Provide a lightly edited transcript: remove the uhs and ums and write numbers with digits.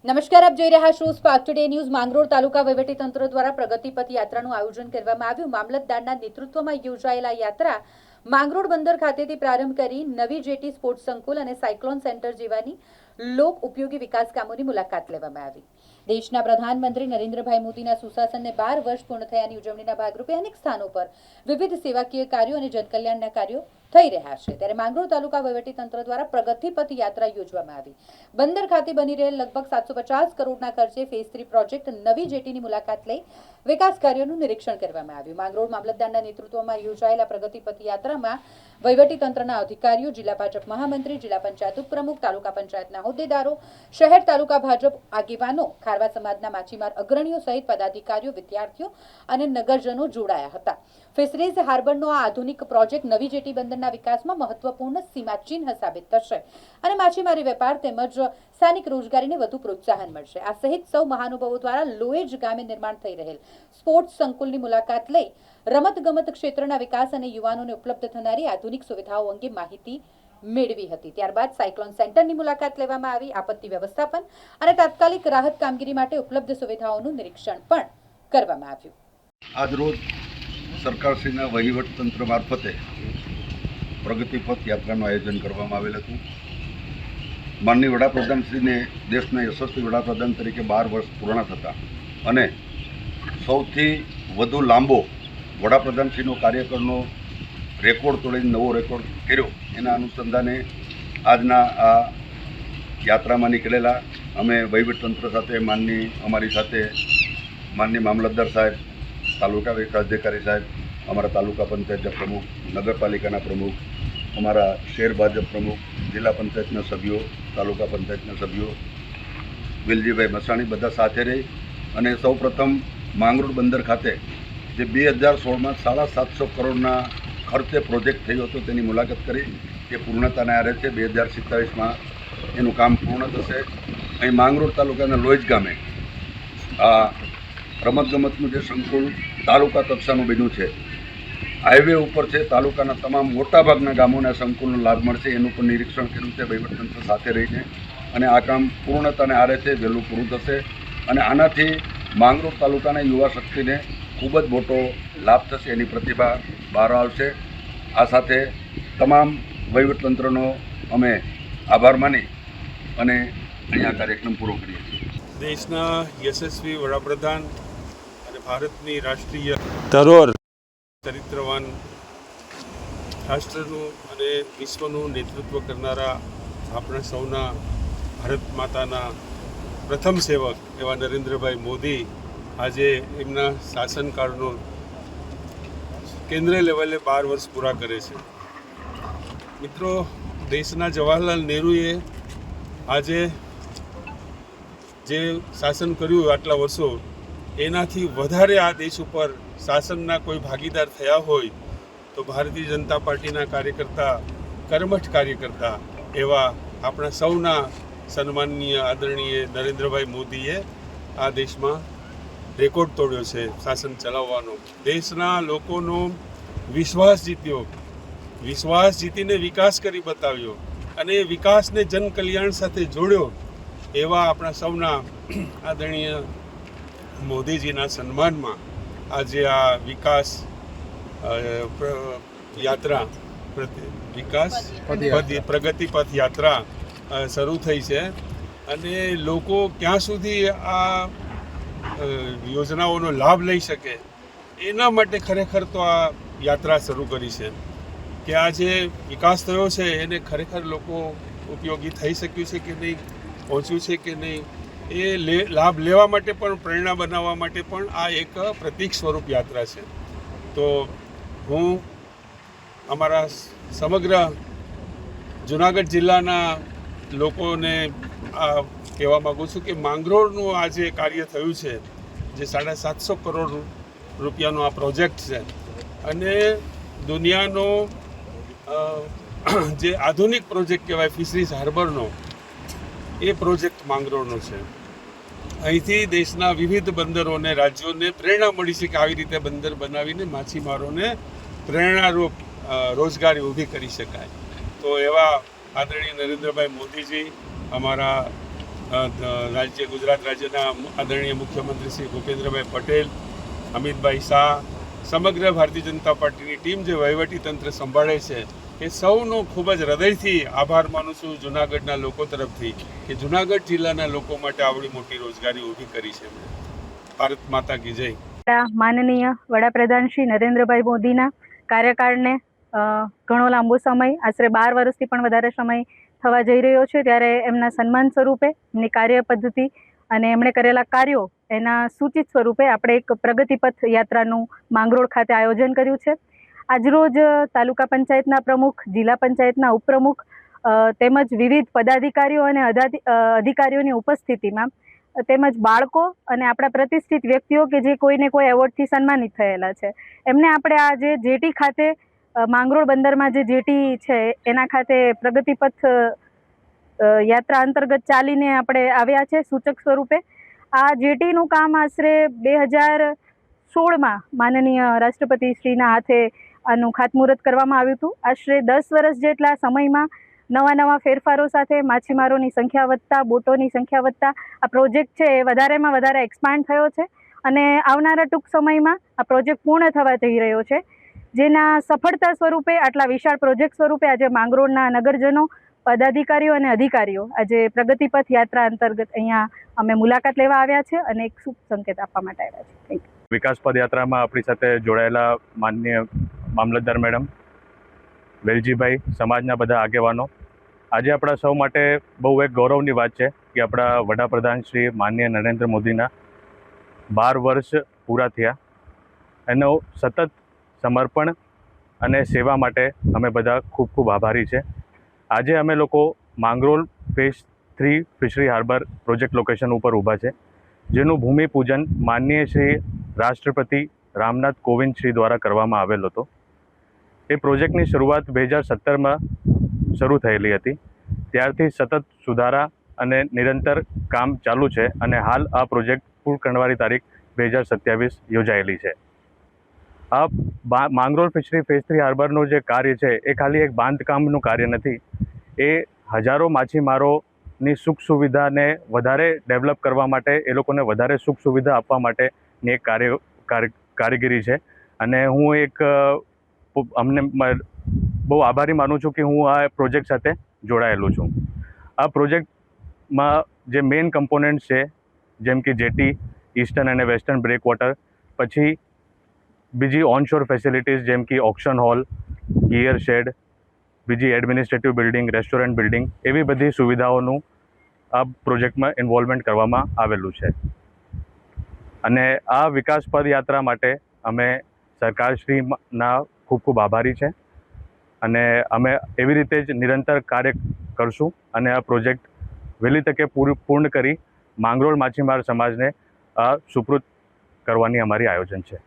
નમસ્કાર, આપ જોઈ રહ્યા છો સ્પાર્ક ટુડે ન્યૂઝ. માંગરોળ તાલુકા વહીવટીતંત્ર દ્વારા પ્રગતિપથ યાત્રાનું આયોજન કરવામાં આવ્યું. મામલતદારના નેતૃત્વમાં યોજાયેલા યાત્રા માંગરોળ બંદર ખાતેથી પ્રારંભ કરી નવી જેટી સ્પોર્ટ્સ સંકુલ અને સાયક્લોન સેન્ટર જેવાની લોક ઉપયોગી વિકાસ કામોની મુલાકાત લેવામાં આવી. દેશના પ્રધાનમંત્રી નરેન્દ્રભાઈ મોદીના સુશાસનને 12 વર્ષ પૂર્ણ થયાની ઉજવણીના ભાગરૂપે અનેક સ્થાનો પર વિવિધ સેવાકીય કાર્યો અને જનકલ્યાણના કાર્યો થઈ રહ્યા છે. ત્યારે માંગરોળ તાલુકા વહીવટીતંત્ર દ્વારા પ્રગતિપથ યાત્રા યોજવામાં આવી. બંદર ખાતે બની રહેલ લગભગ 750 કરોડના ખર્ચે ફેઝ 3 પ્રોજેક્ટ નવી જેટીની મુલાકાત લઈ વિકાસ કાર્યોનું નિરીક્ષણ કરવામાં આવ્યું. માંગરોળ મામલતદારના નેતૃત્વમાં યોજાયેલા પ્રગતિપથ યાત્રામાં વહીવટીતંત્રના અધિકારીઓ, જિલ્લા ભાજપ મહામંત્રી, જિલ્લા પંચાયત ઉપપ્રમુખ, તાલુકા પંચાયતના હોદ્દેદારો, શહેર તાલુકા ભાજપ આગેવાનો, ખારવા સમાજના માછીમાર અગ્રણીઓ સહિત પદાધિકારીઓ, વિદ્યાર્થીઓ અને નગરજનો જોડાયા હતા. ફિશરીઝ હાર્બરનો આ આધુનિક પ્રોજેક્ટ નવી જેટી બંદરના વિકાસમાં મહત્વપૂર્ણ સીમાચિહ્ન સાબિત થશે અને માછીમારી વેપાર તેમજ સ્થાનિક રોજગારીને વધુ પ્રોત્સાહન મળશે. આ સહિત સૌ મહાનુભાવો દ્વારા લોએજ ગામે નિર્માણ થઈ રહેલ સ્પોર્ટ્સ સંકુલની મુલાકાત લઈ રમતગમત ક્ષેત્રના વિકાસ અને યુવાનોને ઉપલબ્ધ થનારી આધુનિક સુવિધાઓ અંગે માહિતી મેળવી હતી. ત્યારબાદ સાયક્લોન સેન્ટરની મુલાકાત લેવામાં આવી. આપત્તિ વ્યવસ્થાપન અને તાત્કાલિક રાહત કામગીરી માટે ઉપલબ્ધ સુવિધાઓનું નિરીક્ષણ પણ કરવામાં આવ્યું. આજરોજ સરકારશ્રીના વહીવટતંત્ર મારફતે પ્રગતિપથ યાત્રાનું આયોજન કરવામાં આવેલ હતું. માનનીય વડાપ્રધાનશ્રીને દેશના યશસ્વી વડાપ્રધાન તરીકે 12 વર્ષ પૂર્ણ થતા અને સૌથી વધુ લાંબો વડાપ્રધાનશ્રીનો કાર્યકાળનો રેકોર્ડ તોડીને નવો રેકોર્ડ કર્યો, એના અનુસંધાને આજના આ યાત્રામાં નીકળેલા અમે વહીવટતંત્ર સાથે અમારી સાથે માનનીય મામલતદાર સાહેબ, તાલુકા વિકાસ અધિકારી સાહેબ, અમારા તાલુકા પંચાયતના પ્રમુખ, નગરપાલિકાના પ્રમુખ, અમારા શહેર ભાજપ પ્રમુખ, જિલ્લા પંચાયતના સભ્યો, તાલુકા પંચાયતના સભ્યો, વિલજીભાઈ મસાણી બધા સાથે રહી અને સૌપ્રથમ માંગરોળ બંદર ખાતે જે 2016માં 750 કરોડના ખર્ચે પ્રોજેક્ટ થયો હતો તેની મુલાકાત કરી. એ પૂર્ણતાને આરે છે. 2047માં એનું કામ પૂર્ણ થશે. અહીં માંગરોળ તાલુકાના લોએજ ગામે આ રમતગમતનું જે સંકુલ તાલુકા કક્ષાનું બન્યું છે, હાઈવે ઉપર છે. તાલુકાના તમામ મોટાભાગના ગામોને સંકુલનો લાભ મળશે. એનું પણ નિરીક્ષણ કર્યું છે વહીવટતંત્ર સાથે રહીને અને આ કામ પૂર્ણતાને આરે છે. વહેલું પૂરું થશે અને આનાથી માંગરોળ તાલુકાના યુવા શક્તિને ખૂબ જ મોટો લાભ થશે. એની પ્રતિભા બહાર આવશે. આ સાથે તમામ વહીવટતંત્રનો અમે આભાર માની અને અહીંયા કાર્યક્રમ પૂરો કરીએ છીએ. દેશના યશસ્વી વડાપ્રધાન અને ભારતની રાષ્ટ્રીય ધરોહર ચરિત્રવાન રાષ્ટ્રનું અને વિશ્વનું નેતૃત્વ કરનારા આપણા સૌના ભારત માતાના પ્રથમ સેવક એવા નરેન્દ્રભાઈ મોદી આજે એમના શાસનકાળનો કેન્દ્ર લેવલે 12 વર્ષ પૂરા કરે છે. મિત્રો, દેશના જવાહરલાલ નહેરુએ આજે જે શાસન કર્યું આટલા વર્ષો, એનાથી વધારે આ દેશ ઉપર શાસનના કોઈ ભાગીદાર થયા હોય તો ભારતીય જનતા પાર્ટીના કાર્યકર્તા, કર્મઠ કાર્યકર્તા એવા આપણા સૌના સન્માનનીય આદરણીય નરેન્દ્રભાઈ મોદીએ આ દેશમાં રેકોર્ડ તોડ્યો છે શાસન ચલાવવાનો. દેશના લોકોનો વિશ્વાસ જીત્યો, વિશ્વાસ જીતીને વિકાસ કરી બતાવ્યો અને એ વિકાસને જનકલ્યાણ સાથે જોડ્યો. એવા આપણા સૌના આદરણીય મોદીજીના સન્માનમાં આજે આ વિકાસ યાત્રા પ્રગતિપથ યાત્રા શરૂ થઈ છે અને લોકો ક્યાં સુધી આ યોજનાઓનો લાભ લઈ શકે એના માટે ખરેખર તો આ યાત્રા શરૂ કરી છે કે આ જે વિકાસ થયો છે એને ખરેખર લોકો ઉપયોગી થઈ શક્યું છે કે નહીં, પહોંચ્યું છે કે નહીં, એ લાભ લેવા માટે પણ, પ્રેરણા બનાવવા માટે પણ આ એક પ્રતીક સ્વરૂપ યાત્રા છે. તો હું અમારા સમગ્ર જુનાગઢ જિલ્લાના લોકોને આ કહેવા માગું છું કે માંગરોળનું આ જે કાર્ય થયું છે, જે 750 કરોડ રૂપિયાનો આ પ્રોજેક્ટ છે અને દુનિયાનો જે આધુનિક પ્રોજેક્ટ કહેવાય ફિશરીઝ હાર્બરનો, એ પ્રોજેક્ટ માંગરોળનો છે. અહીંથી દેશના વિવિધ બંદરોને, રાજ્યોને પ્રેરણા મળી છે કે આવી રીતે બંદર બનાવીને માછીમારોને પ્રેરણારૂપ રોજગારી ઊભી કરી શકાય. તો એવા આદરણીય નરેન્દ્રભાઈ મોદીજી, અમારા ગુજરાત રાજ્યના આદરણીય મુખ્યમંત્રી શ્રી ભૂપેન્દ્રભાઈ પટેલ, અમિતભાઈ શાહ, સમગ્ર ભારતીય જનતા પાર્ટીની ટીમ જે વહીવટી તંત્ર સંભાળે છે એ સૌનો ખૂબ જ હૃદયથી આભાર માનું છું જૂનાગઢના લોકો તરફથી કે જૂનાગઢ જિલ્લાના લોકો માટે આવડી મોટી રોજગારી ઊભી કરી છે. ભારત માતા કી જય. માનનીય વડાપ્રધાન શ્રી નરેન્દ્રભાઈ મોદીના કાર્યકાળને ઘણો લાંબો સમય, આશરે 12 વર્ષથી પણ વધારે સમય થવા જઈ રહ્યો છે, ત્યારે એમના સન્માન સ્વરૂપે એમની કાર્ય પદ્ધતિ અને એમણે કરેલા કાર્યો એના સૂચિત સ્વરૂપે આપણે એક પ્રગતિપથ યાત્રાનું માંગરોળ ખાતે આયોજન કર્યું છે. આજરોજ તાલુકા પંચાયતના પ્રમુખ, જિલ્લા પંચાયતના ઉપપ્રમુખ તેમજ વિવિધ પદાધિકારીઓ અને અધિકારીઓની ઉપસ્થિતિમાં તેમજ બાળકો અને આપણા પ્રતિષ્ઠિત વ્યક્તિઓ કે જે કોઈને કોઈ એવોર્ડથી સન્માનિત થયેલા છે, એમને આપણે આ જે જેટી ખાતે માંગરોળ બંદરમાં જે જેટી છે એના ખાતે પ્રગતિપથ યાત્રા અંતર્ગત ચાલીને આપણે આવ્યા છે સૂચક સ્વરૂપે. આ જેટીનું કામ આશરે 2016માં માનનીય રાષ્ટ્રપતિ શ્રીના હાથે આનું ખાતમુહૂર્ત કરવામાં આવ્યું હતું. આશરે 10 વર્ષ જેટલા સમયમાં નવા ફેરફારો સાથે માછીમારોની સંખ્યા વધતા, બોટોની સંખ્યા વધતા આ પ્રોજેક્ટ છે એ વધારેમાં વધારે એક્સપાન્ડ થયો છે અને આવનારા ટૂંક સમયમાં આ પ્રોજેક્ટ પૂર્ણ થવા જઈ રહ્યો છે, જેના સફળતા સ્વરૂપે આટલા વિશાળ પ્રોજેક્ટ સ્વરૂપે આજે માંગરોળના નગરજનો, પદાધિકારીઓ અને અધિકારીઓ આજે પ્રગતિપથ યાત્રા અંતર્ગત અહીંયા અમે મુલાકાત લેવા આવ્યા છે અને એક શુભ સંકેત આપવા માટે આવ્યા છે. વિકાસ પદયાત્રામાં આપણી સાથે જોડાયેલા માનનીય મામલતદાર મેડમ, વેલજીભાઈ, સમાજના બધા આગેવાનો, આજે આપણા સૌ માટે બહુ એક ગૌરવની વાત છે કે આપણા વડાપ્રધાન શ્રી માનનીય નરેન્દ્ર મોદીના 12 વર્ષ પૂરા થયા. એનો સતત સમર્પણ અને સેવા માટે અમે બધા ખૂબ ખૂબ આભારી છે. આજે અમે લોકો Mangrol phase 3 fishery harbour project location ઉપર ઊભા છે, જેનું ભૂમિપૂજન માનનીય શ્રી રાષ્ટ્રપતિ રામનાથ કોવિંદ શ્રી દ્વારા કરવામાં આવેલ હતો. એ પ્રોજેક્ટની શરૂઆત 2017માં શરૂ થયેલી હતી. ત્યારથી સતત સુધારા અને નિરંતર કામ ચાલુ છે અને હાલ આ પ્રોજેક્ટ પૂર્ણ કરવાની તારીખ 2027 યોજાયેલી છે. આ માંગરોળ ફિશરી ફેઝ 3 હાર્બરનું જે કાર્ય છે એ ખાલી એક બાંધકામનું કાર્ય નથી, એ હજારો માછીમારોની સુખ સુવિધાને વધારે ડેવલપ કરવા માટે, એ લોકોને વધારે સુખ સુવિધા આપવા માટેની એક કારીગરી છે. અને હું એક અમને બહુ આભારી માનું છું કે હું આ પ્રોજેક્ટ સાથે જોડાયેલું છું. આ પ્રોજેક્ટમાં જે મેઇન કમ્પોનન્ટ છે જેમ કે જેટી, ઈસ્ટર્ન અને વેસ્ટર્ન બ્રેકવોટર, પછી બીજી ઓનશોર ફેસિલિટીઝ જેમ કે ઓક્શન હોલ, ગિયર શેડ, બીજી એડમિનિસ્ટ્રેટિવ બિલ્ડિંગ, રેસ્ટોરન્ટ બિલ્ડિંગ, એવી બધી સુવિધાઓનું આ પ્રોજેક્ટમાં ઇન્વોલ્વમેન્ટ કરવામાં આવેલું છે. અને આ વિકાસ પદયાત્રા માટે અમે સરકારશ્રીના ખૂબ ખૂબ આભારી છે અને અમે એવી રીતે જ નિરંતર કાર્ય કરશું અને આ પ્રોજેક્ટ વહેલી તકે પૂર્ણ કરી માંગરોળ માછીમાર સમાજને સુપૃત કરવાની અમારી આયોજન છે.